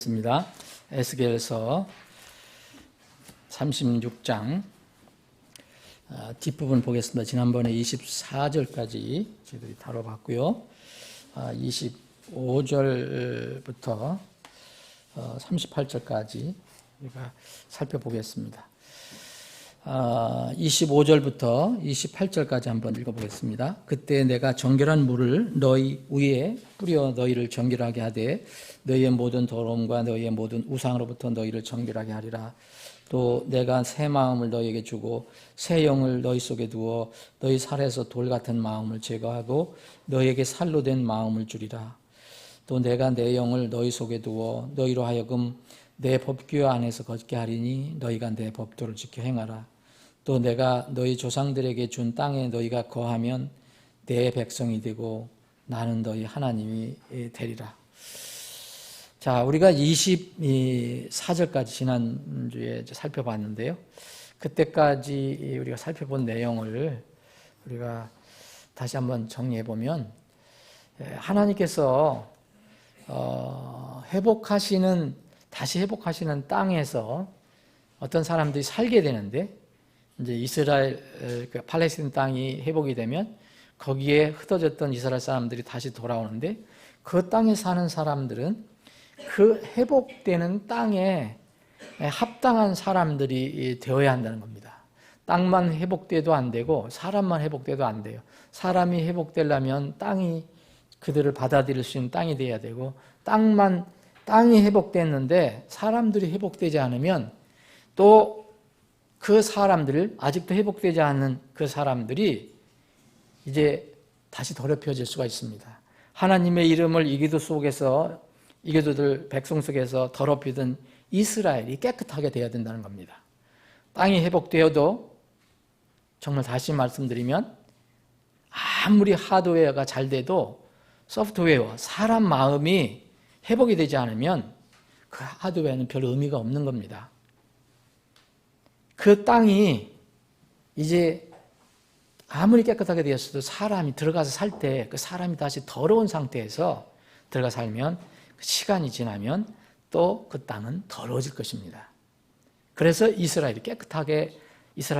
있습니다. 에스겔서 36장 뒷부분 보겠습니다. 지난번에 24절까지 저희들이 다뤄봤고요. 25절부터 38절까지 우리가 살펴보겠습니다. 25절부터 28절까지 한번 읽어보겠습니다. 그때 내가 정결한 물을 너희 위에 뿌려 너희를 정결하게 하되 너희의 모든 더러움과 너희의 모든 우상으로부터 너희를 정결하게 하리라. 또 내가 새 마음을 너희에게 주고 새 영을 너희 속에 두어 너희 살에서 돌 같은 마음을 제거하고 너희에게 살로 된 마음을 주리라. 또 내가 내 영을 너희 속에 두어 너희로 하여금 내 법규 안에서 걷게 하리니 너희가 내 법도를 지켜 행하라. 또 내가 너희 조상들에게 준 땅에 너희가 거하면 내 백성이 되고 나는 너희 하나님이 되리라. 자, 우리가 24절까지 지난주에 살펴봤는데요. 그때까지 우리가 살펴본 내용을 우리가 다시 한번 정리해보면 하나님께서 다시 회복하시는 땅에서 어떤 사람들이 살게 되는데 이제 이스라엘, 팔레스타인 땅이 회복이 되면 거기에 흩어졌던 이스라엘 사람들이 다시 돌아오는데 그 땅에 사는 사람들은 그 회복되는 땅에 합당한 사람들이 되어야 한다는 겁니다. 땅만 회복돼도 안 되고 사람만 회복돼도 안 돼요. 사람이 회복되려면 땅이 그들을 받아들일 수 있는 땅이 돼야 되고 땅이 회복됐는데 사람들이 회복되지 않으면 또 그 사람들, 아직도 회복되지 않는 그 사람들이 이제 다시 더럽혀질 수가 있습니다. 하나님의 이름을 이교도들 백성 속에서 더럽히던 이스라엘이 깨끗하게 되어야 된다는 겁니다. 땅이 회복되어도 정말 다시 말씀드리면 아무리 하드웨어가 잘 돼도 소프트웨어, 사람 마음이 회복이 되지 않으면 그 하드웨어는 별 의미가 없는 겁니다. 그 땅이 이제 아무리 깨끗하게 되었어도 사람이 들어가서 살 때 그 사람이 다시 더러운 상태에서 들어가 살면 시간이 지나면 또 그 땅은 더러워질 것입니다. 그래서 이스라엘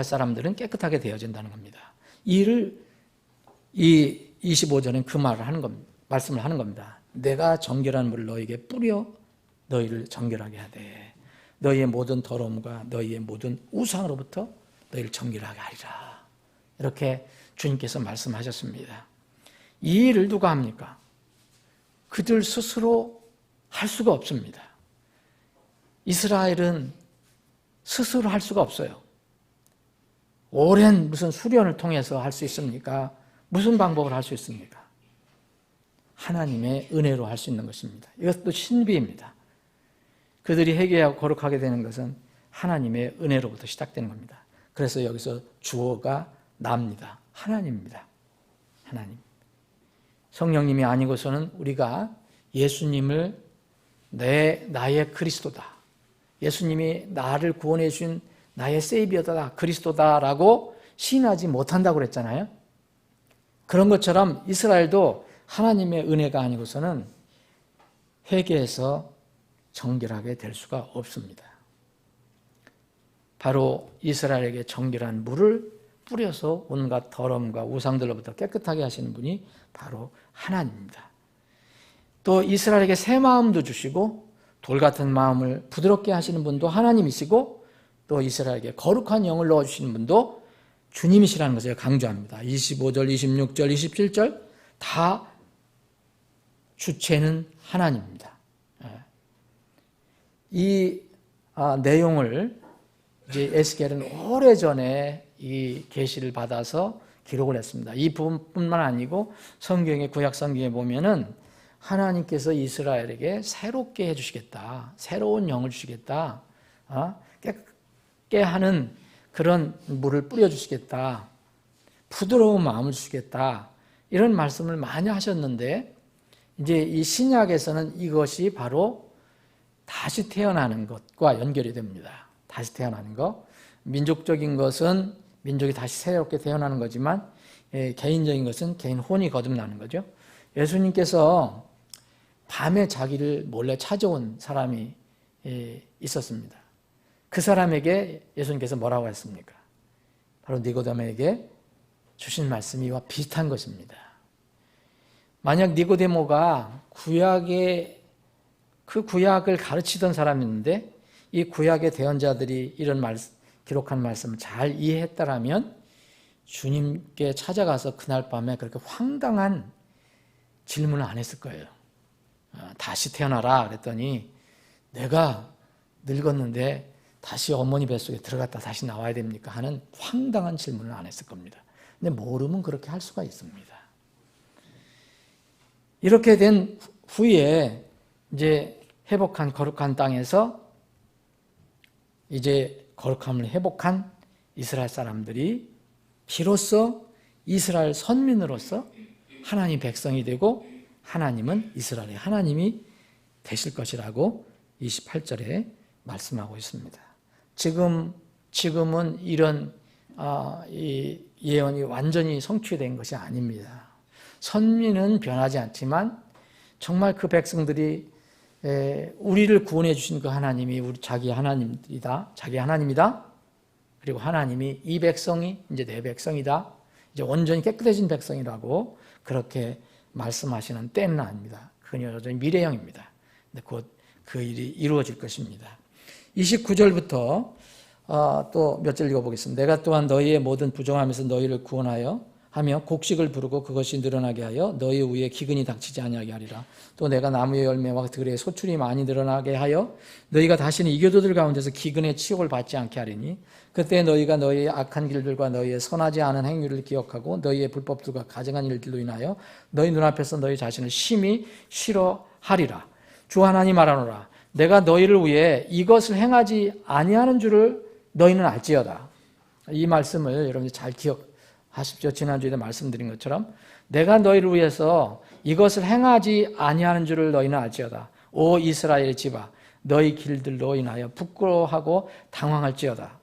사람들은 깨끗하게 되어진다는 겁니다. 이 25절은 그 말씀을 하는 겁니다. 내가 정결한 물을 너희에게 뿌려 너희를 정결하게 하되 너희의 모든 더러움과 너희의 모든 우상으로부터 너희를 정결하게 하리라. 이렇게 주님께서 말씀하셨습니다. 이 일을 누가 합니까? 그들 스스로 할 수가 없습니다. 이스라엘은 스스로 할 수가 없어요. 오랜 무슨 수련을 통해서 할 수 있습니까? 무슨 방법을 할 수 있습니까? 하나님의 은혜로 할 수 있는 것입니다. 이것도 신비입니다. 그들이 회개하고 거룩하게 되는 것은 하나님의 은혜로부터 시작되는 겁니다. 그래서 여기서 주어가 납니다. 하나님입니다. 하나님. 성령님이 아니고서는 우리가 예수님을 나의 그리스도다. 예수님이 나를 구원해 주신 나의 세이비어다, 그리스도다라고 시인하지 못한다고 그랬잖아요. 그런 것처럼 이스라엘도 하나님의 은혜가 아니고서는 회개해서 정결하게 될 수가 없습니다. 바로 이스라엘에게 정결한 물을 뿌려서 온갖 더러움과 우상들로부터 깨끗하게 하시는 분이 바로 하나님입니다. 또 이스라엘에게 새 마음도 주시고 돌 같은 마음을 부드럽게 하시는 분도 하나님이시고 또 이스라엘에게 거룩한 영을 넣어주시는 분도 주님이시라는 것을 강조합니다. 25절, 26절, 27절 다 주체는 하나님입니다. 이 내용을 이제 에스겔은 오래전에 이 계시를 받아서 기록을 했습니다. 이 부분뿐만 아니고 성경의 구약 성경에 보면은 하나님께서 이스라엘에게 새롭게 해주시겠다, 새로운 영을 주시겠다, 깨끗게 하는 그런 물을 뿌려주시겠다, 부드러운 마음을 주시겠다, 이런 말씀을 많이 하셨는데 이제 이 신약에서는 이것이 바로 다시 태어나는 것과 연결이 됩니다. 다시 태어나는 것. 민족적인 것은 민족이 다시 새롭게 태어나는 거지만 개인적인 것은 개인 혼이 거듭나는 거죠. 예수님께서 밤에 자기를 몰래 찾아온 사람이 있었습니다. 그 사람에게 예수님께서 뭐라고 했습니까? 바로 니고데모에게 주신 말씀이 이와 비슷한 것입니다. 만약 니고데모가 그 구약을 가르치던 사람이었는데 이 구약의 대언자들이 이런 기록한 말씀을 잘 이해했다라면 주님께 찾아가서 그날 밤에 그렇게 황당한 질문을 안 했을 거예요. 다시 태어나라 그랬더니 내가 늙었는데 다시 어머니 뱃속에 들어갔다 다시 나와야 됩니까? 하는 황당한 질문을 안 했을 겁니다. 근데 모르면 그렇게 할 수가 있습니다. 이렇게 된 후에 이제 회복한 거룩한 땅에서 이제 거룩함을 회복한 이스라엘 사람들이 비로소 이스라엘 선민으로서 하나님 백성이 되고 하나님은 이스라엘의 하나님이 되실 것이라고 28절에 말씀하고 있습니다. 지금은 이런 이 예언이 완전히 성취된 것이 아닙니다. 선민은 변하지 않지만 정말 그 백성들이 우리를 구원해 주신 그 하나님이 자기 하나님이다. 그리고 하나님이 이 백성이 이제 내 백성이다. 이제 온전히 깨끗해진 백성이라고 그렇게 말씀하시는 때는 아닙니다. 그건 여전히 미래형입니다. 근데 곧 그 일이 이루어질 것입니다. 29절부터 또 몇 절 읽어보겠습니다. 내가 또한 너희의 모든 부정함에서 너희를 구원하여 하며 곡식을 부르고 그것이 늘어나게 하여 너희 위에 기근이 닥치지 아니하게 하리라. 또 내가 나무의 열매와 들의 소출이 많이 늘어나게 하여 너희가 다시는 이교도들 가운데서 기근의 치욕을 받지 않게 하리니 그때 너희가 너희의 악한 길들과 너희의 선하지 않은 행위를 기억하고 너희의 불법들과 가증한 일들로 인하여 너희 눈앞에서 너희 자신을 심히 싫어하리라. 주 하나님 말하노라. 내가 너희를 위해 이것을 행하지 아니하는 줄을 너희는 알지어다. 이 말씀을 여러분들 잘 기억하십시오. 지난주에도 말씀드린 것처럼 내가 너희를 위해서 이것을 행하지 아니하는 줄을 너희는 알지어다. 오 이스라엘 집아 너희 길들로 인하여 부끄러워하고 당황할지어다.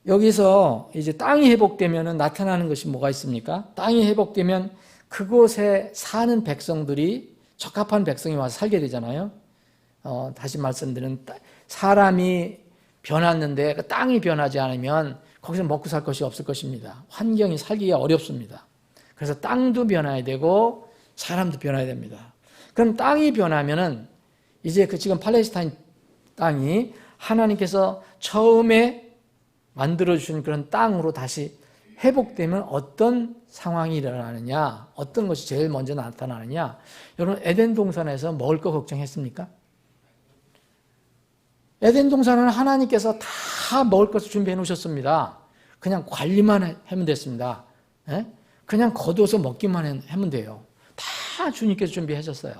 여기서 이제 땅이 회복되면 나타나는 것이 뭐가 있습니까? 땅이 회복되면 그곳에 사는 백성들이 적합한 백성이 와서 살게 되잖아요. 다시 말씀드리면 사람이 변했는데 그 땅이 변하지 않으면 거기서 먹고 살 것이 없을 것입니다. 환경이 살기가 어렵습니다. 그래서 땅도 변해야 되고 사람도 변해야 됩니다. 그럼 땅이 변하면은 이제 그 지금 팔레스타인 땅이 하나님께서 처음에 만들어주신 그런 땅으로 다시 회복되면 어떤 상황이 일어나느냐, 어떤 것이 제일 먼저 나타나느냐. 여러분 에덴 동산에서 먹을 거 걱정했습니까? 에덴 동산은 하나님께서 다 먹을 것을 준비해 놓으셨습니다. 그냥 관리만 하면 됐습니다. 그냥 거둬서 먹기만 하면 돼요. 다 주님께서 준비하셨어요.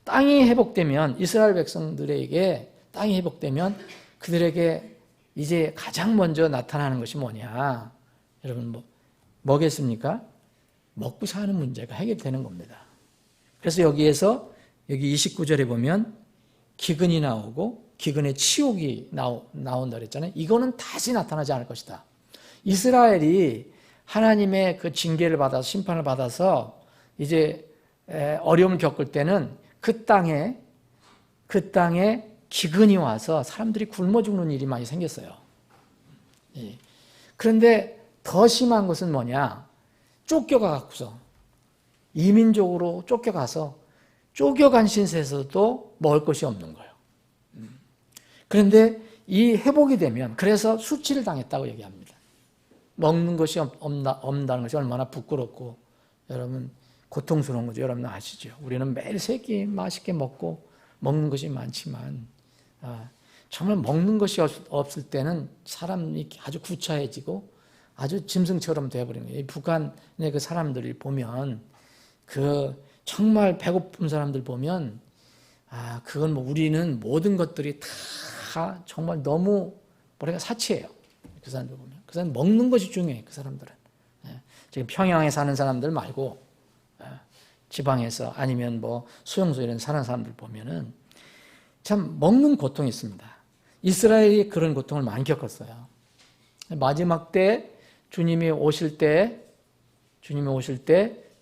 땅이 회복되면 이스라엘 백성들에게 땅이 회복되면 그들에게 이제 가장 먼저 나타나는 것이 뭐냐? 여러분 뭐겠습니까? 먹고 사는 문제가 해결되는 겁니다. 그래서 여기 29절에 보면 기근이 나오고 기근의 치욕이 나온다 그랬잖아요. 이거는 다시 나타나지 않을 것이다. 이스라엘이 하나님의 그 징계를 받아서 심판을 받아서 이제 어려움을 겪을 때는 그 땅에 기근이 와서 사람들이 굶어 죽는 일이 많이 생겼어요. 그런데 더 심한 것은 뭐냐? 쫓겨가서 이민족으로 쫓겨가서 쫓겨간 신세에서도 먹을 것이 없는 거예요. 그런데 이 회복이 되면 그래서 수치를 당했다고 얘기합니다. 먹는 것이 없다는 것이 얼마나 부끄럽고 여러분 고통스러운 거죠. 여러분 아시죠? 우리는 매일 세 끼 맛있게 먹고 먹는 것이 많지만 정말 먹는 것이 없을 때는 사람이 아주 구차해지고 아주 짐승처럼 되어버리는 거예요. 북한의 그 사람들을 보면 그 정말 배고픈 사람들 보면 그건 우리는 모든 것들이 다 정말 너무 사치예요. 그 사람들 보면 그 사람 먹는 것이 중요해. 그 사람들은 지금 평양에 사는 사람들 말고 지방에서 아니면 수용소 이런 사는 사람들 보면은 참 먹는 고통이 있습니다. 이스라엘이 그런 고통을 많이 겪었어요. 마지막 때 주님이 오실 때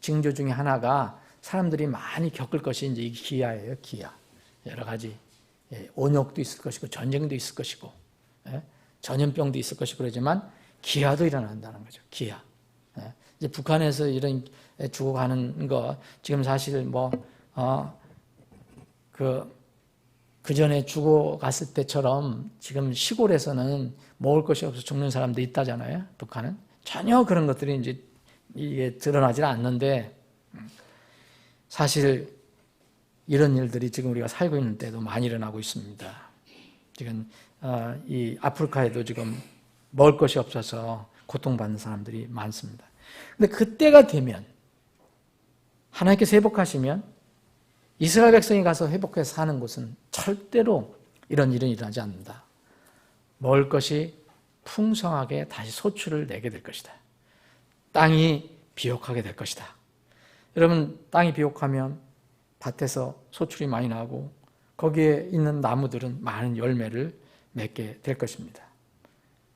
징조 중에 하나가 사람들이 많이 겪을 것이 이제 이 기아예요, 기아. 여러 가지 온역도 있을 것이고 전쟁도 있을 것이고 전염병도 있을 것이고 그러지만 기아도 일어난다는 거죠. 기아. 이제 북한에서 이런 죽어가는 거 지금 사실 그 전에 죽어갔을 때처럼 지금 시골에서는 먹을 것이 없어서 죽는 사람도 있다잖아요. 북한은 전혀 그런 것들이 이제 이게 드러나질 않는데 사실 이런 일들이 지금 우리가 살고 있는 때도 많이 일어나고 있습니다. 지금 이 아프리카에도 지금 먹을 것이 없어서 고통받는 사람들이 많습니다. 근데 그때가 되면 하나님께서 회복하시면 이스라엘 백성이 가서 회복해서 사는 곳은 절대로 이런 일은 일어나지 않는다. 먹을 것이 풍성하게 다시 소출을 내게 될 것이다. 땅이 비옥하게 될 것이다. 여러분, 땅이 비옥하면 밭에서 소출이 많이 나고 거기에 있는 나무들은 많은 열매를 맺게 될 것입니다.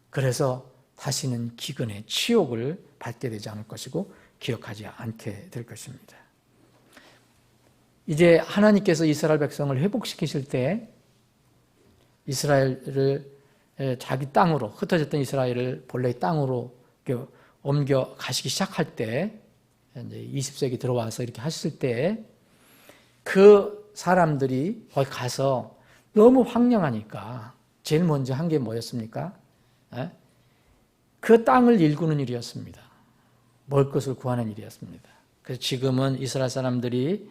그래서 다시는 기근의 치욕을 받게 되지 않을 것이고 기억하지 않게 될 것입니다. 이제 하나님께서 이스라엘 백성을 회복시키실 때 이스라엘을 자기 땅으로 흩어졌던 이스라엘을 본래의 땅으로 옮겨 가시기 시작할 때 이제 20세기 들어와서 이렇게 하실 때 그 사람들이 거기 가서 너무 황량하니까 제일 먼저 한 게 뭐였습니까? 그 땅을 일구는 일이었습니다. 먹을 것을 구하는 일이었습니다. 그래서 지금은 이스라엘 사람들이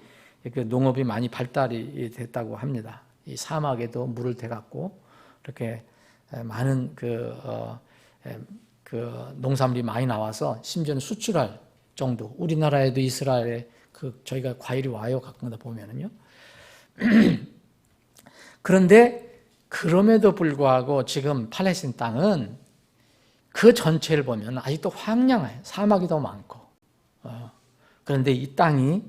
농업이 많이 발달이 됐다고 합니다. 이 사막에도 물을 대갖고 이렇게 많은 농산물이 많이 나와서 심지어는 수출할 정도. 우리나라에도 이스라엘에 저희가 과일이 와요. 가끔가다 보면은요. 그런데 그럼에도 불구하고 지금 팔레스틴 땅은 그 전체를 보면 아직도 황량해요. 사막이 더 많고. 그런데 이 땅이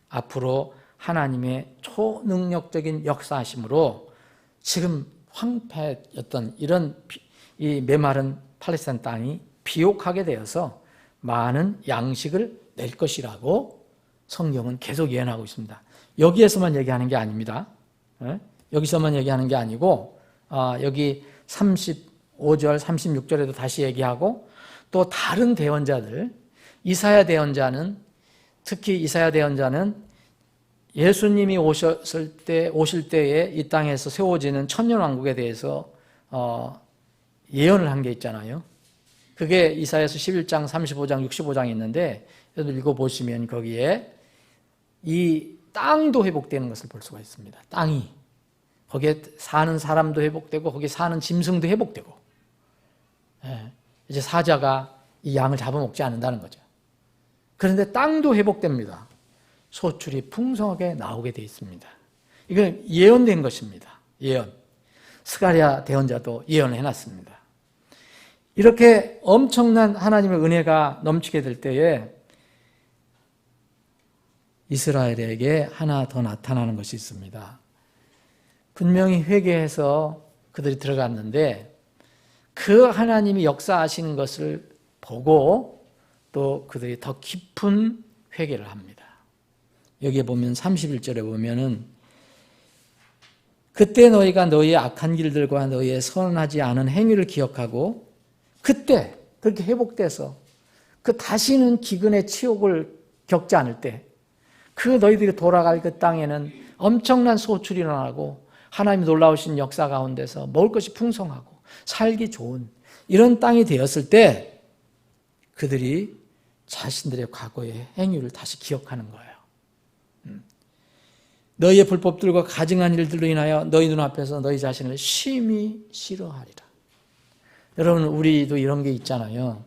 앞으로 하나님의 초능력적인 역사하심으로 지금 황폐였던 이 메마른 팔레스타인 땅이 비옥하게 되어서 많은 양식을 낼 것이라고 성경은 계속 예언하고 있습니다. 여기에서만 얘기하는 게 아닙니다. 여기서만 얘기하는 게 아니고 여기 35절, 36절에도 다시 얘기하고 또 다른 대언자들, 이사야 대언자는 특히 이사야 대언자는 예수님이 오실 때에 이 땅에서 세워지는 천년왕국에 대해서 예언을 한 게 있잖아요. 그게 이사야서 11장, 35장, 65장이 있는데 여러분 읽어보시면 거기에 이 땅도 회복되는 것을 볼 수가 있습니다. 땅이. 거기에 사는 사람도 회복되고 거기에 사는 짐승도 회복되고 이제 사자가 이 양을 잡아먹지 않는다는 거죠. 그런데 땅도 회복됩니다. 소출이 풍성하게 나오게 되어 있습니다. 이건 예언된 것입니다. 예언. 스가랴 대언자도 예언을 해놨습니다. 이렇게 엄청난 하나님의 은혜가 넘치게 될 때에 이스라엘에게 하나 더 나타나는 것이 있습니다. 분명히 회개해서 그들이 들어갔는데 그 하나님이 역사하시는 것을 보고 또 그들이 더 깊은 회개를 합니다. 여기에 보면 31절에 보면은 그때 너희가 너희의 악한 길들과 너희의 선하지 않은 행위를 기억하고 그때 그렇게 회복돼서 다시는 기근의 치욕을 겪지 않을 때 너희들이 돌아갈 그 땅에는 엄청난 소출이 일어나고 하나님의 놀라우신 역사 가운데서 먹을 것이 풍성하고 살기 좋은 이런 땅이 되었을 때 그들이 자신들의 과거의 행위를 다시 기억하는 거예요. 너희의 불법들과 가증한 일들로 인하여 너희 눈앞에서 너희 자신을 심히 싫어하리라. 여러분 우리도 이런 게 있잖아요.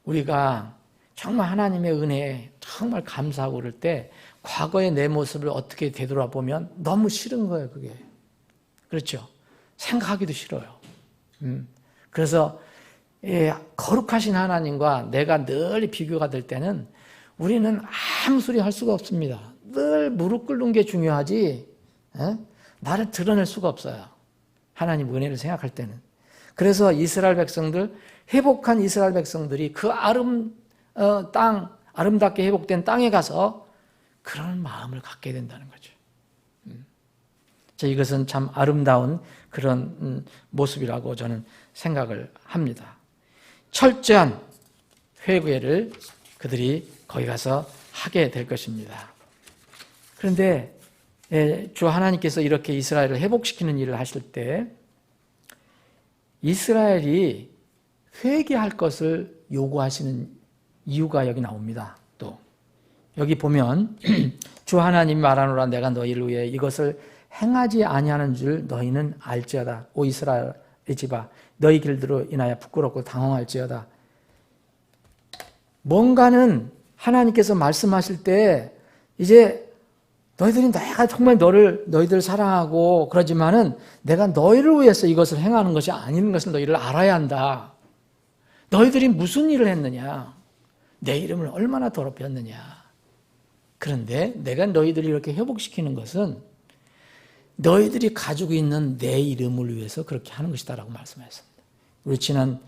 우리가 정말 하나님의 은혜에 정말 감사하고 그럴 때 과거의 내 모습을 어떻게 되돌아보면 너무 싫은 거예요. 그게. 그렇죠. 생각하기도 싫어요. 그래서 거룩하신 하나님과 내가 늘 비교가 될 때는 우리는 아무 소리 할 수가 없습니다. 늘 무릎 꿇는 게 중요하지 나를 드러낼 수가 없어요. 하나님 은혜를 생각할 때는. 그래서 이스라엘 백성들, 회복한 이스라엘 백성들이 그 아름답게 회복된 땅에 가서 그런 마음을 갖게 된다는 거죠. 이것은 참 아름다운 그런 모습이라고 저는 생각을 합니다. 철저한 회개를 그들이 거기 가서 하게 될 것입니다. 그런데 주 하나님께서 이렇게 이스라엘을 회복시키는 일을 하실 때 이스라엘이 회개할 것을 요구하시는 이유가 여기 나옵니다. 또 여기 보면 주 하나님이 말하노라 내가 너희를 위해 이것을 행하지 아니하는 줄 너희는 알지어다. 오 이스라엘의 집아 너희 길들로 인하여 부끄럽고 당황할지어다. 뭔가는 하나님께서 말씀하실 때 이제 너희들이 내가 정말 너희들 사랑하고 그러지만은 내가 너희를 위해서 이것을 행하는 것이 아닌 것을 너희를 알아야 한다. 너희들이 무슨 일을 했느냐? 내 이름을 얼마나 더럽혔느냐? 그런데 내가 너희들을 이렇게 회복시키는 것은 너희들이 가지고 있는 내 이름을 위해서 그렇게 하는 것이다라고 말씀하셨습니다. 우리 지난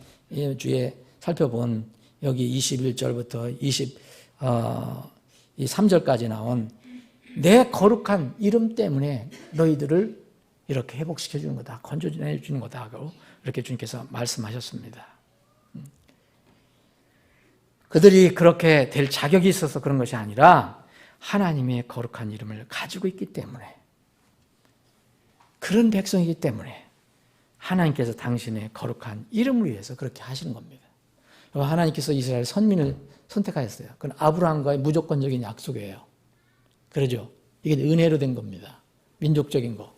주에 살펴본 여기 21절부터 23절까지 나온 내 거룩한 이름 때문에 너희들을 이렇게 회복시켜 주는 거다. 건져내 주는 거다. 이렇게 주님께서 말씀하셨습니다. 그들이 그렇게 될 자격이 있어서 그런 것이 아니라 하나님의 거룩한 이름을 가지고 있기 때문에 그런 백성이기 때문에 하나님께서 당신의 거룩한 이름을 위해서 그렇게 하시는 겁니다. 하나님께서 이스라엘 선민을 선택하셨어요. 그건 아브라함과의 무조건적인 약속이에요. 그러죠? 이게 은혜로 된 겁니다. 민족적인 거.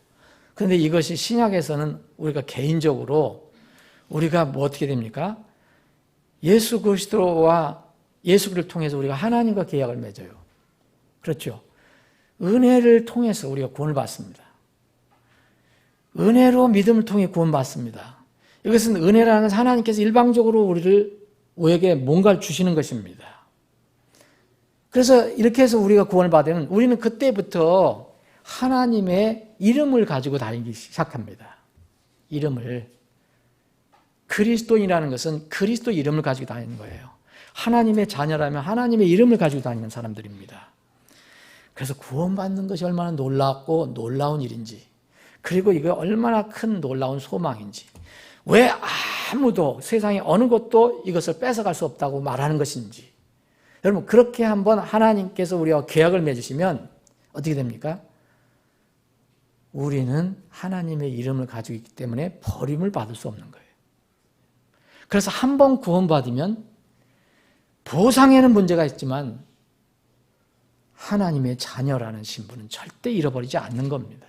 그런데 이것이 신약에서는 우리가 개인적으로 우리가 뭐 어떻게 됩니까? 예수 그리스도와 예수를 통해서 우리가 하나님과 계약을 맺어요. 그렇죠? 은혜를 통해서 우리가 구원을 받습니다. 은혜로 믿음을 통해 구원받습니다. 이것은 은혜라는 것은 하나님께서 일방적으로 우리에게 뭔가를 주시는 것입니다. 그래서 이렇게 해서 우리가 구원을 받으면 우리는 그때부터 하나님의 이름을 가지고 다니기 시작합니다. 이름을. 그리스도인이라는 것은 그리스도 이름을 가지고 다니는 거예요. 하나님의 자녀라면 하나님의 이름을 가지고 다니는 사람들입니다. 그래서 구원받는 것이 얼마나 놀랍고 놀라운 일인지, 그리고 이게 얼마나 큰 놀라운 소망인지, 왜 아무도 세상에 어느 것도 이것을 뺏어갈 수 없다고 말하는 것인지, 여러분 그렇게 한번 하나님께서 우리와 계약을 맺으시면 어떻게 됩니까? 우리는 하나님의 이름을 가지고 있기 때문에 버림을 받을 수 없는 거예요. 그래서 한번 구원받으면 보상에는 문제가 있지만 하나님의 자녀라는 신분은 절대 잃어버리지 않는 겁니다.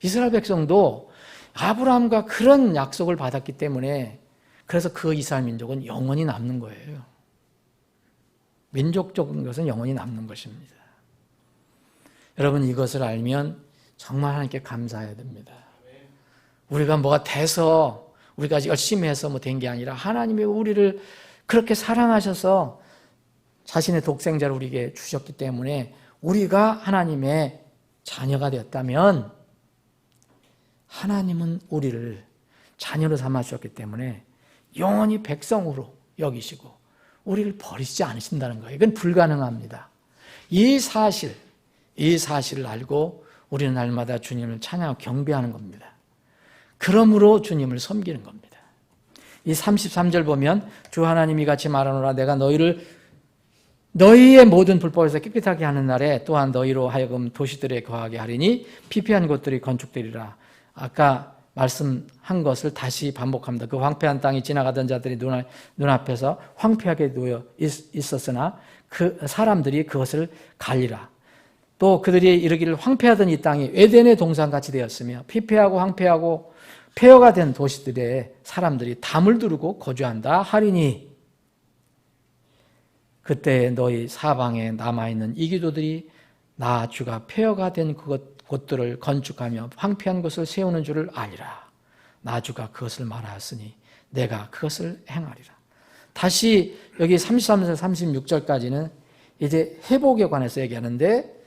이스라엘 백성도 아브라함과 그런 약속을 받았기 때문에 그래서 그 이스라엘 민족은 영원히 남는 거예요. 민족적인 것은 영원히 남는 것입니다. 여러분 이것을 알면 정말 하나님께 감사해야 됩니다. 우리가 뭐가 돼서 우리가 열심히 해서 뭐 된 게 아니라 하나님이 우리를 그렇게 사랑하셔서 자신의 독생자를 우리에게 주셨기 때문에 우리가 하나님의 자녀가 되었다면 하나님은 우리를 자녀로 삼아 주셨기 때문에 영원히 백성으로 여기시고 우리를 버리지 않으신다는 거예요. 이건 불가능합니다. 이 사실을 알고 우리는 날마다 주님을 찬양하고 경배하는 겁니다. 그러므로 주님을 섬기는 겁니다. 이 33절 보면 주 하나님이 같이 말하노라 내가 너희의 모든 불법에서 깨끗하게 하는 날에 또한 너희로 하여금 도시들에 거하게 하리니 피폐한 곳들이 건축되리라. 아까 말씀한 것을 다시 반복합니다. 그 황폐한 땅이 지나가던 자들이 눈앞에서 황폐하게 놓여 있었으나 그 사람들이 그것을 갈리라. 또 그들이 이르기를 황폐하던 이 땅이 에덴의 동산같이 되었으며 피폐하고 황폐하고 폐허가 된 도시들의 사람들이 담을 두르고 거주한다 하리니 그때 너희 사방에 남아있는 이기도들이 나 주가 폐허가 된 곳들을 건축하며 황폐한 곳을 세우는 줄을 아리라. 나 주가 그것을 말하였으니 내가 그것을 행하리라. 다시 여기 33절 36절까지는 이제 회복에 관해서 얘기하는데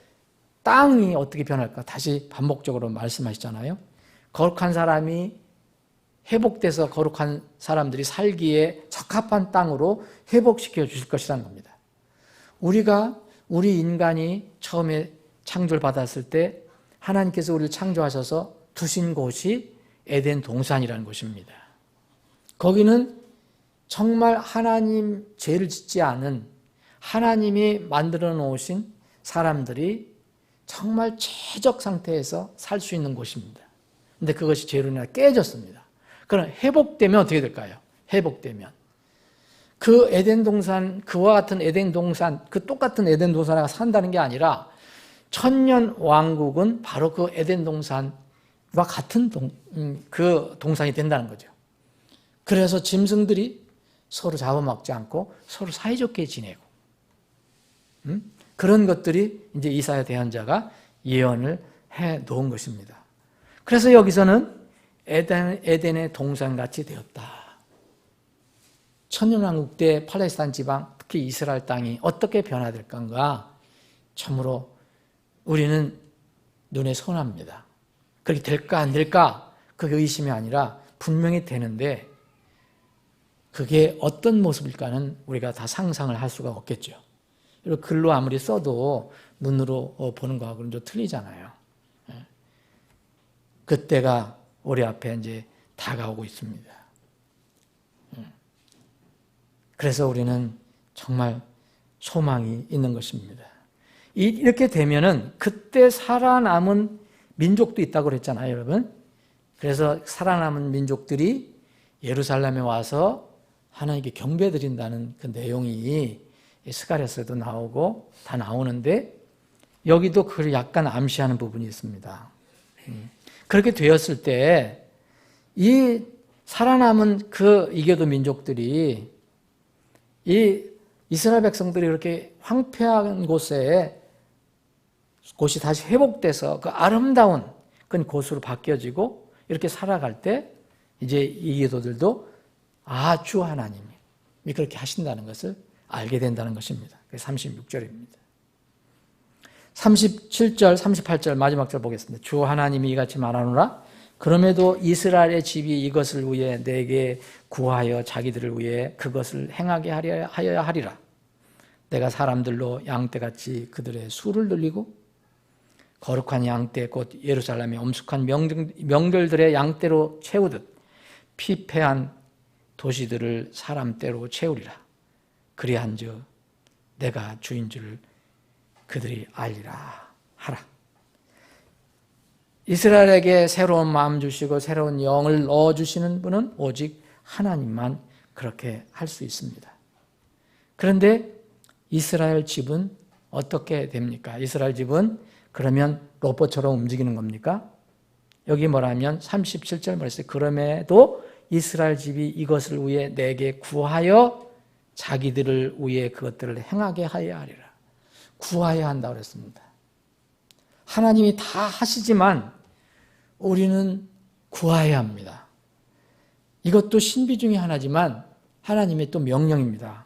땅이 어떻게 변할까 다시 반복적으로 말씀하시잖아요. 거룩한 사람이 회복돼서 거룩한 사람들이 살기에 적합한 땅으로 회복시켜 주실 것이라는 겁니다. 우리가 우리 인간이 처음에 창조를 받았을 때 하나님께서 우리를 창조하셔서 두신 곳이 에덴 동산이라는 곳입니다. 거기는 정말 하나님 죄를 짓지 않은 하나님이 만들어 놓으신 사람들이 정말 최적 상태에서 살 수 있는 곳입니다. 근데 그것이 죄로 인해 깨졌습니다. 그럼 회복되면 어떻게 될까요? 회복되면 그 에덴 동산, 그와 같은 에덴 동산, 그 똑같은 에덴 동산에 산다는 게 아니라 천년 왕국은 바로 그 에덴 동산과 같은 그 동산이 된다는 거죠. 그래서 짐승들이 서로 잡아먹지 않고 서로 사이좋게 지내고 그런 것들이 이제 이사야 대언자가 예언을 해 놓은 것입니다. 그래서 여기서는 에덴의 동산같이 되었다. 천년왕국 때 팔레스타인 지방, 특히 이스라엘 땅이 어떻게 변화될 건가 참으로 우리는 눈에 선합니다. 그렇게 될까 안 될까 그게 의심이 아니라 분명히 되는데 그게 어떤 모습일까는 우리가 다 상상을 할 수가 없겠죠. 그리고 글로 아무리 써도 눈으로 보는 거하고는 좀 틀리잖아요. 그때가 우리 앞에 이제 다가오고 있습니다. 그래서 우리는 정말 소망이 있는 것입니다. 이렇게 되면은 그때 살아남은 민족도 있다고 그랬잖아요, 여러분. 그래서 살아남은 민족들이 예루살렘에 와서 하나님께 경배 드린다는 그 내용이 스가랴서에도 나오고 다 나오는데 여기도 그걸 약간 암시하는 부분이 있습니다. 그렇게 되었을 때 이 살아남은 그 이교도 민족들이 이 이스라엘 백성들이 그렇게 황폐한 곳이 다시 회복돼서 그 아름다운 그 곳으로 바뀌어지고 이렇게 살아갈 때 이제 이교도들도 주 하나님이 그렇게 하신다는 것을 알게 된다는 것입니다. 36절입니다. 37절, 38절 마지막 절 보겠습니다. 주 하나님이 이같이 말하노라. 그럼에도 이스라엘의 집이 이것을 위해 내게 구하여 자기들을 위해 그것을 행하게 하여야 하리라. 내가 사람들로 양떼같이 그들의 수를 늘리고 거룩한 양떼 곧 예루살렘의 엄숙한 명절들의 양떼로 채우듯 피폐한 도시들을 사람떼로 채우리라. 그리한즉 내가 주인 줄 그들이 알리라 하라. 이스라엘에게 새로운 마음 주시고 새로운 영을 넣어주시는 분은 오직 하나님만 그렇게 할 수 있습니다. 그런데 이스라엘 집은 어떻게 됩니까? 이스라엘 집은 그러면 로봇처럼 움직이는 겁니까? 여기 뭐라면 37절 말씀에 그럼에도 이스라엘 집이 이것을 위해 내게 구하여 자기들을 위해 그것들을 행하게 하여야 하리라. 구하여야 한다고 그랬습니다. 하나님이 다 하시지만 우리는 구하여야 합니다. 이것도 신비 중에 하나지만 하나님의 또 명령입니다.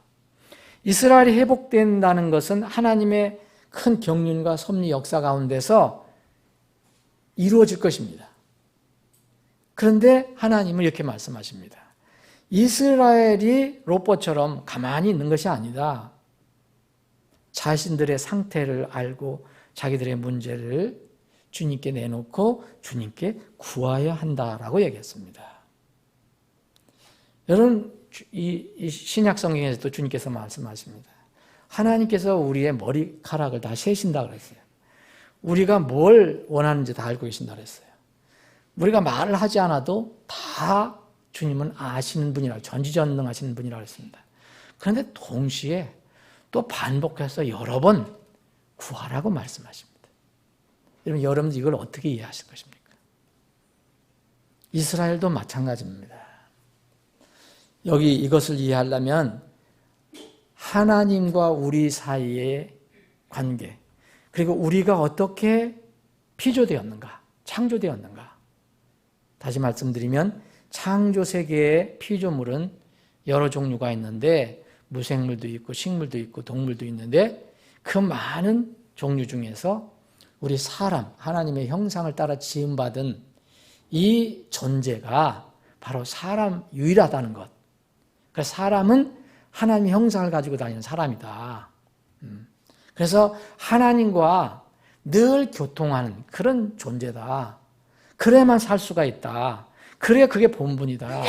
이스라엘이 회복된다는 것은 하나님의 큰 경륜과 섭리 역사 가운데서 이루어질 것입니다. 그런데 하나님은 이렇게 말씀하십니다. 이스라엘이 로봇처럼 가만히 있는 것이 아니다. 자신들의 상태를 알고 자기들의 문제를 주님께 내놓고 주님께 구하여야 한다라고 얘기했습니다. 여러분, 이 신약 성경에서도 주님께서 말씀하십니다. 하나님께서 우리의 머리카락을 다 세신다 그랬어요. 우리가 뭘 원하는지 다 알고 계신다 그랬어요. 우리가 말을 하지 않아도 다 주님은 아시는 분이라고, 전지전능하시는 분이라고 했습니다. 그런데 동시에 또 반복해서 여러 번 구하라고 말씀하십니다. 여러분들 이걸 어떻게 이해하실 것입니까? 이스라엘도 마찬가지입니다. 여기 이것을 이해하려면 하나님과 우리 사이의 관계, 그리고 우리가 어떻게 피조되었는가, 창조되었는가. 다시 말씀드리면 창조 세계의 피조물은 여러 종류가 있는데 무생물도 있고 식물도 있고 동물도 있는데 그 많은 종류 중에서 우리 사람, 하나님의 형상을 따라 지음받은 이 존재가 바로 사람 유일하다는 것. 그러니까 사람은 하나님의 형상을 가지고 다니는 사람이다. 그래서 하나님과 늘 교통하는 그런 존재다. 그래야만 살 수가 있다. 그래야 그게 본분이다.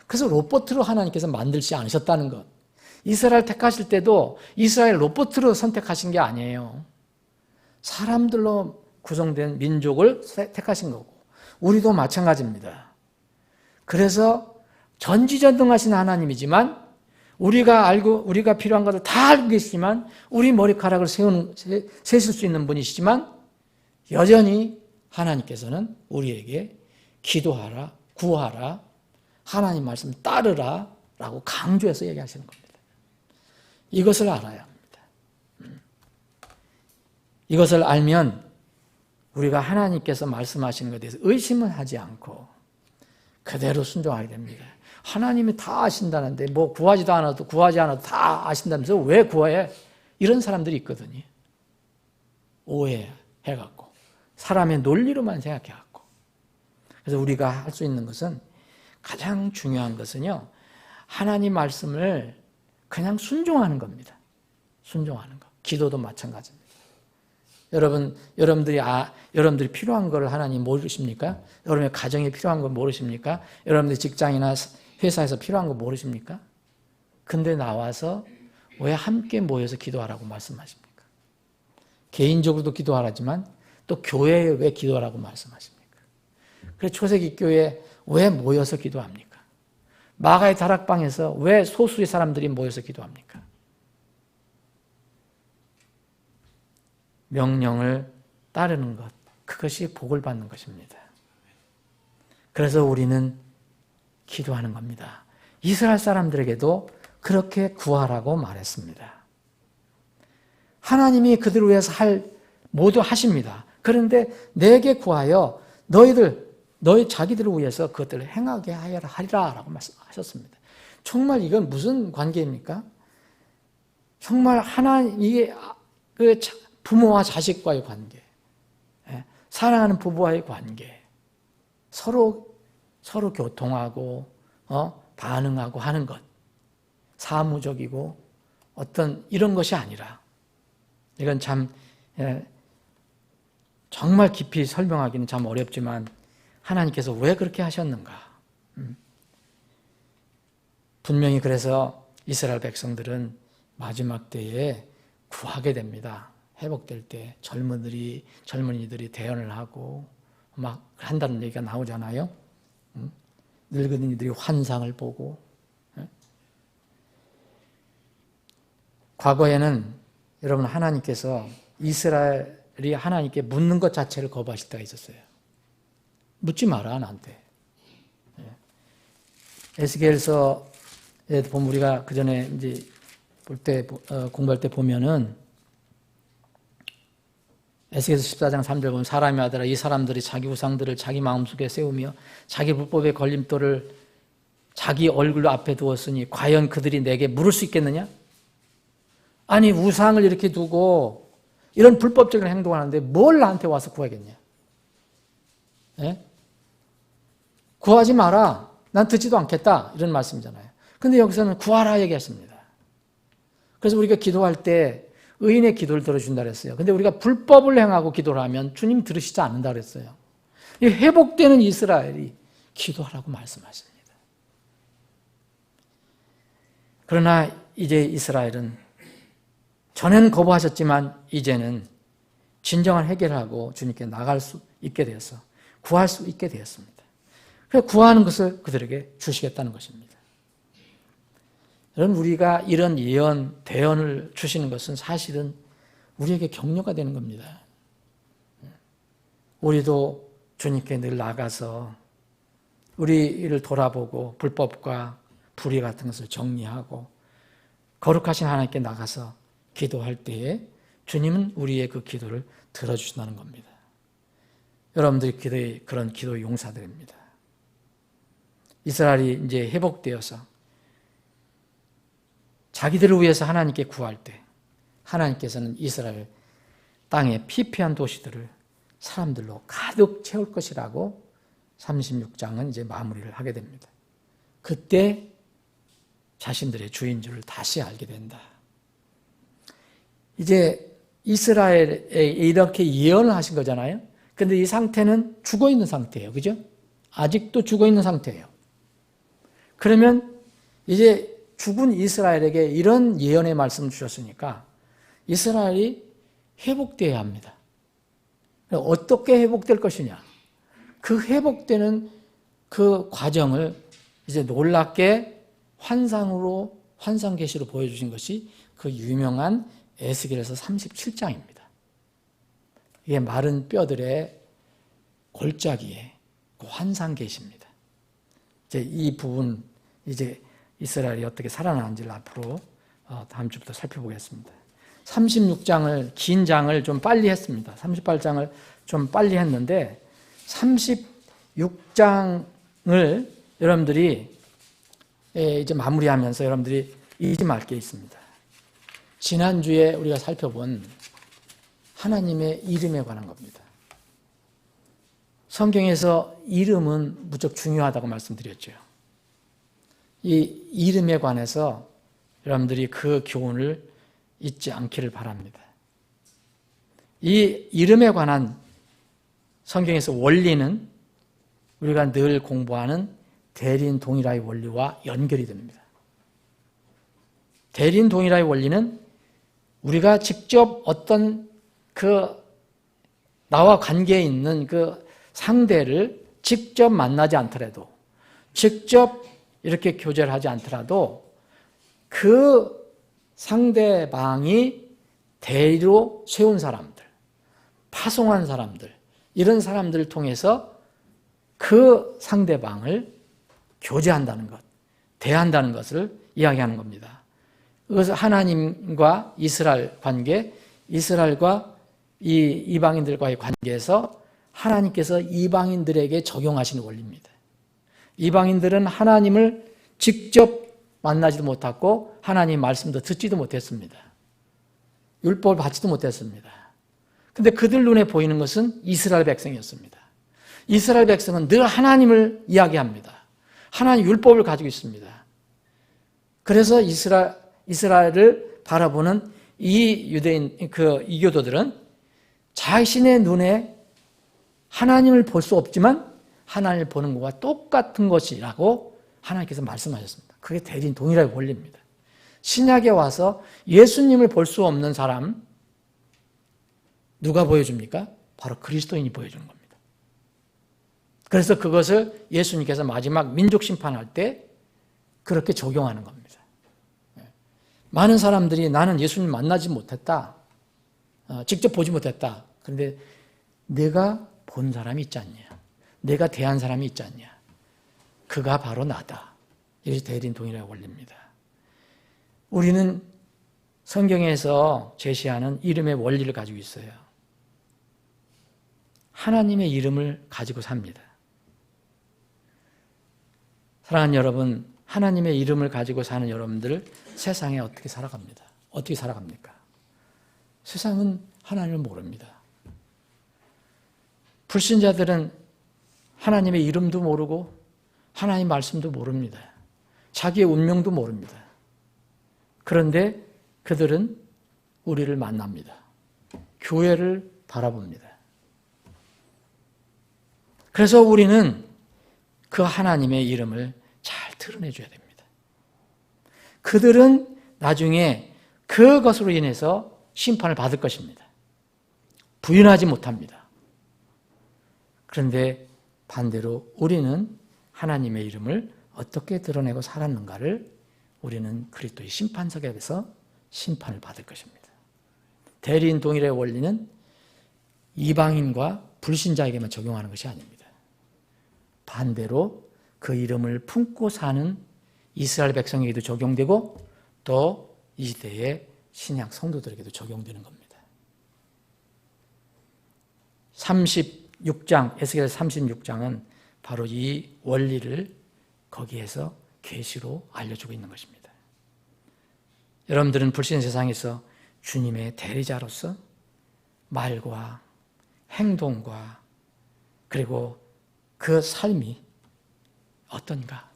그래서 로봇으로 하나님께서 만들지 않으셨다는 것. 이스라엘 택하실 때도 이스라엘 로봇으로 선택하신 게 아니에요. 사람들로 구성된 민족을 택하신 거고 우리도 마찬가지입니다. 그래서 전지전능하신 하나님이지만 우리가 필요한 것을 다 알고 계시지만 우리 머리카락을 세실 수 있는 분이시지만 여전히 하나님께서는 우리에게 기도하라, 구하라, 하나님 말씀 따르라 라고 강조해서 얘기하시는 겁니다. 이것을 알아야 합니다. 이것을 알면 우리가 하나님께서 말씀하시는 것에 대해서 의심은 하지 않고 그대로 순종하게 됩니다. 하나님이 다 아신다는데 뭐 구하지 않아도 다 아신다면서 왜 구해? 이런 사람들이 있거든요. 오해해갖고 사람의 논리로만 생각해갖고. 그래서 우리가 할 수 있는 것은 가장 중요한 것은요. 하나님 말씀을 그냥 순종하는 겁니다. 순종하는 거. 기도도 마찬가지입니다. 여러분들이 필요한 걸 하나님 모르십니까? 여러분의 가정에 필요한 걸 모르십니까? 여러분들 직장이나 회사에서 필요한 거 모르십니까? 근데 나와서 왜 함께 모여서 기도하라고 말씀하십니까? 개인적으로도 기도하라지만 또 교회에 왜 기도하라고 말씀하십니까? 그래서 초세기 교회에 왜 모여서 기도합니까? 마가의 다락방에서 왜 소수의 사람들이 모여서 기도합니까? 명령을 따르는 것, 그것이 복을 받는 것입니다. 그래서 우리는 기도하는 겁니다. 이스라엘 사람들에게도 그렇게 구하라고 말했습니다. 하나님이 그들을 위해서 모두 하십니다. 그런데 내게 구하여 너희 자기들을 위해서 그것들을 행하게 하리라라고 말씀하셨습니다. 정말 이건 무슨 관계입니까? 정말 하나님이 부모와 자식과의 관계, 사랑하는 부부와의 관계, 서로 교통하고 반응하고 하는 것, 사무적이고 어떤 이런 것이 아니라 이건 참 정말 깊이 설명하기는 참 어렵지만 하나님께서 왜 그렇게 하셨는가? 분명히 그래서 이스라엘 백성들은 마지막 때에 구하게 됩니다. 회복될 때 젊은이들이 대언을 하고 막 한다는 얘기가 나오잖아요. 늙은이들이 환상을 보고. 과거에는 여러분 하나님께서 이스라엘이 하나님께 묻는 것 자체를 거부하실 때가 있었어요. 묻지 마라 나한테. 에스겔서에 보면 우리가 그 전에 이제 공부할 때 보면은 에스겔서 14장 3절 보면 사람의 아들아 이 사람들이 자기 우상들을 자기 마음속에 세우며 자기 불법의 걸림돌을 자기 얼굴 앞에 두었으니 과연 그들이 내게 물을 수 있겠느냐? 아니 우상을 이렇게 두고 이런 불법적인 행동을 하는데 뭘 나한테 와서 구하겠냐? 구하지 마라. 난 듣지도 않겠다. 이런 말씀이잖아요. 근데 여기서는 구하라 얘기하십니다. 그래서 우리가 기도할 때 의인의 기도를 들어준다 그랬어요. 근데 우리가 불법을 행하고 기도를 하면 주님 들으시지 않는다 그랬어요. 이 회복되는 이스라엘이 기도하라고 말씀하십니다. 그러나 이제 이스라엘은 전에는 거부하셨지만 이제는 진정한 해결하고 주님께 나갈 수 있게 되어서 구할 수 있게 되었습니다. 그래서 구하는 것을 그들에게 주시겠다는 것입니다. 여러분 우리가 이런 예언, 대언을 주시는 것은 사실은 우리에게 격려가 되는 겁니다. 우리도 주님께 늘 나가서 우리를 돌아보고 불법과 불의 같은 것을 정리하고 거룩하신 하나님께 나가서 기도할 때에 주님은 우리의 그 기도를 들어주신다는 겁니다. 여러분들이 그런 기도의 용사들입니다. 이스라엘이 이제 회복되어서 자기들을 위해서 하나님께 구할 때 하나님께서는 이스라엘 땅의 피폐한 도시들을 사람들로 가득 채울 것이라고 36장은 이제 마무리를 하게 됩니다. 그때 자신들의 주인 줄을 다시 알게 된다. 이제 이스라엘에 이렇게 예언을 하신 거잖아요. 근데 이 상태는 죽어 있는 상태예요. 그죠? 아직도 죽어 있는 상태예요. 그러면 이제 죽은 이스라엘에게 이런 예언의 말씀을 주셨으니까 이스라엘이 회복되어야 합니다. 어떻게 회복될 것이냐? 그 회복되는 그 과정을 이제 놀랍게 환상으로, 환상계시로 보여주신 것이 그 유명한 에스겔에서 37장입니다. 이게 마른 뼈들의 골짜기에 그 환상계시입니다. 이제 이 부분, 이제 이스라엘이 어떻게 살아나는지를 앞으로 다음 주부터 살펴보겠습니다. 36장을, 긴 장을 좀 빨리 했습니다. 38장을 좀 빨리 했는데 36장을 여러분들이 이제 마무리하면서 여러분들이 잊지 말 게 있습니다. 지난주에 우리가 살펴본 하나님의 이름에 관한 겁니다. 성경에서 이름은 무척 중요하다고 말씀드렸죠. 이 이름에 관해서 여러분들이 그 교훈을 잊지 않기를 바랍니다. 이 이름에 관한 성경에서 원리는 우리가 늘 공부하는 대리인 동일화의 원리와 연결이 됩니다. 대리인 동일화의 원리는 우리가 직접 어떤 나와 관계에 있는 그 상대를 직접 만나지 않더라도, 직접 이렇게 교제를 하지 않더라도 그 상대방이 대리로 세운 사람들, 파송한 사람들, 이런 사람들을 통해서 그 상대방을 교제한다는 것, 대한다는 것을 이야기하는 겁니다. 그것은 하나님과 이스라엘 관계, 이스라엘과 이 이방인들과의 관계에서 하나님께서 이방인들에게 적용하시는 원리입니다. 이방인들은 하나님을 직접 만나지도 못했고 하나님 말씀도 듣지도 못했습니다. 율법을 받지도 못했습니다. 근데 그들 눈에 보이는 것은 이스라엘 백성이었습니다. 이스라엘 백성은 늘 하나님을 이야기합니다. 하나님 율법을 가지고 있습니다. 그래서 이스라엘을 바라보는 이 유대인, 이교도들은 자신의 눈에 하나님을 볼 수 없지만 하나님을 보는 것과 똑같은 것이라고 하나님께서 말씀하셨습니다. 그게 대리인 동일화의 원리입니다. 신약에 와서 예수님을 볼 수 없는 사람, 누가 보여줍니까? 바로 그리스도인이 보여주는 겁니다. 그래서 그것을 예수님께서 마지막 민족 심판할 때 그렇게 적용하는 겁니다. 많은 사람들이 나는 예수님 만나지 못했다. 직접 보지 못했다. 그런데 내가 본 사람이 있지 않냐. 내가 대한 사람이 있지 않냐. 그가 바로 나다. 이것이 대리인 동일화의 원리입니다. 우리는 성경에서 제시하는 이름의 원리를 가지고 있어요. 하나님의 이름을 가지고 삽니다. 사랑하는 여러분, 하나님의 이름을 가지고 사는 여러분들 세상에 어떻게 살아갑니다? 어떻게 살아갑니까? 세상은 하나님을 모릅니다. 불신자들은 하나님의 이름도 모르고 하나님 말씀도 모릅니다. 자기의 운명도 모릅니다. 그런데 그들은 우리를 만납니다. 교회를 바라봅니다. 그래서 우리는 그 하나님의 이름을 잘 드러내줘야 됩니다. 그들은 나중에 그것으로 인해서 심판을 받을 것입니다. 부인하지 못합니다. 그런데 반대로 우리는 하나님의 이름을 어떻게 드러내고 살았는가를 우리는 그리스도의 심판석에서 심판을 받을 것입니다. 대리인 동일의 원리는 이방인과 불신자에게만 적용하는 것이 아닙니다. 반대로 그 이름을 품고 사는 이스라엘 백성에게도 적용되고 또 이 시대의 신약 성도들에게도 적용되는 겁니다. 36장, 에스겔 36장은 바로 이 원리를 거기에서 계시로 알려주고 있는 것입니다. 여러분들은 불신 세상에서 주님의 대리자로서 말과 행동과 그리고 그 삶이 어떤가?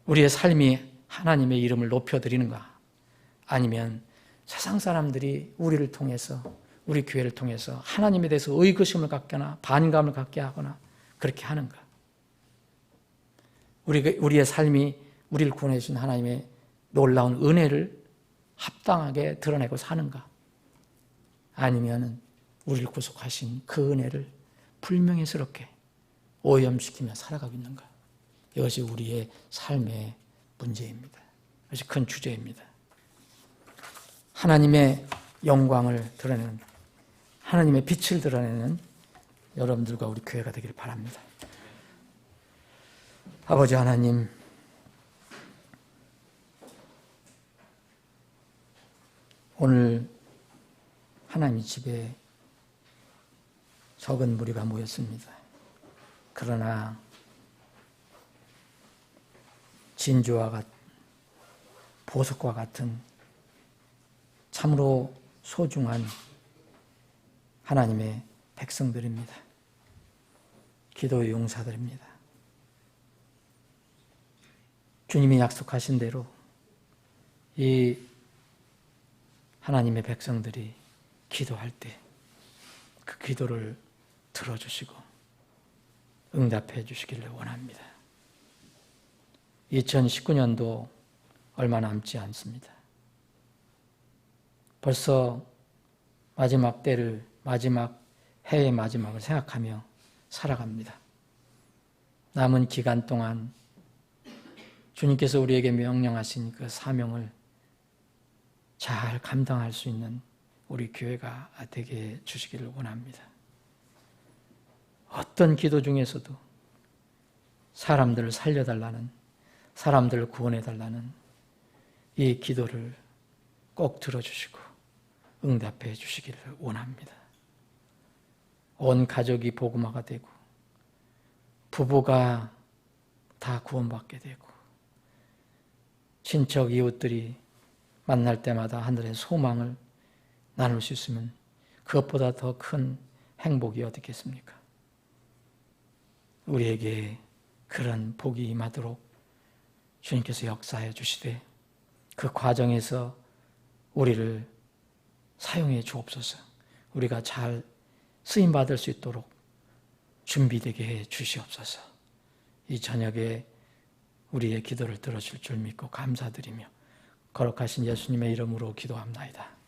우리의 삶이 하나님의 이름을 높여드리는가? 아니면 세상 사람들이 우리를 통해서, 우리 교회를 통해서 하나님에 대해서 의구심을 갖거나 반감을 갖게 하거나 그렇게 하는가? 우리의 삶이 우리를 구원해 주신 하나님의 놀라운 은혜를 합당하게 드러내고 사는가? 아니면 우리를 구속하신 그 은혜를 불명예스럽게 오염시키며 살아가고 있는가? 이것이 우리의 삶의 문제입니다. 이것이 큰 주제입니다. 하나님의 영광을 드러내는, 하나님의 빛을 드러내는 여러분들과 우리 교회가 되기를 바랍니다. 아버지 하나님, 오늘 하나님의 집에 적은 무리가 모였습니다. 그러나 진주와 보석과 같은 참으로 소중한 하나님의 백성들입니다. 기도의 용사들입니다. 주님이 약속하신 대로 이 하나님의 백성들이 기도할 때 그 기도를 들어주시고 응답해 주시기를 원합니다. 2019년도 얼마 남지 않습니다. 벌써 마지막 때를, 마지막 해의 마지막을 생각하며 살아갑니다. 남은 기간 동안 주님께서 우리에게 명령하신 그 사명을 잘 감당할 수 있는 우리 교회가 되게 해 주시기를 원합니다. 어떤 기도 중에서도 사람들을 살려달라는, 사람들을 구원해달라는 이 기도를 꼭 들어주시고 응답해 주시기를 원합니다. 온 가족이 복음화가 되고 부부가 다 구원받게 되고 친척 이웃들이 만날 때마다 하늘의 소망을 나눌 수 있으면 그것보다 더 큰 행복이 어디겠습니까? 우리에게 그런 복이 임하도록 주님께서 역사해 주시되 그 과정에서 우리를 사용해 주옵소서. 우리가 잘 쓰임받을 수 있도록 준비되게 해 주시옵소서. 이 저녁에 우리의 기도를 들어줄 줄 믿고 감사드리며 거룩하신 예수님의 이름으로 기도합나이다.